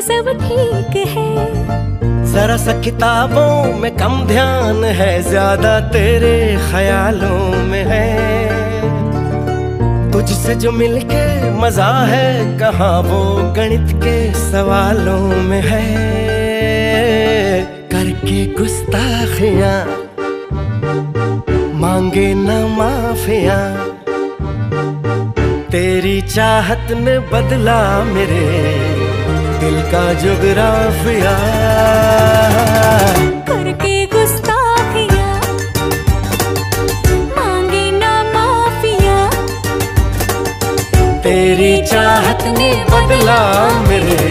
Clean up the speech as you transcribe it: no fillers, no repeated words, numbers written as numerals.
सब ठीक है। जरा सा किताबों में कम ध्यान है, ज्यादा तेरे ख्यालों में है। तुझसे जो मिलके मजा है, कहाँ वो गणित के सवालों में है। करके गुस्ताखियां मांगे न माफियां, तेरी चाहत ने बदला मेरे दिल का जुगराफिया। करके गुस्ताखियां मांगे ना माफिया, तेरी चाहत ने बदला मेरे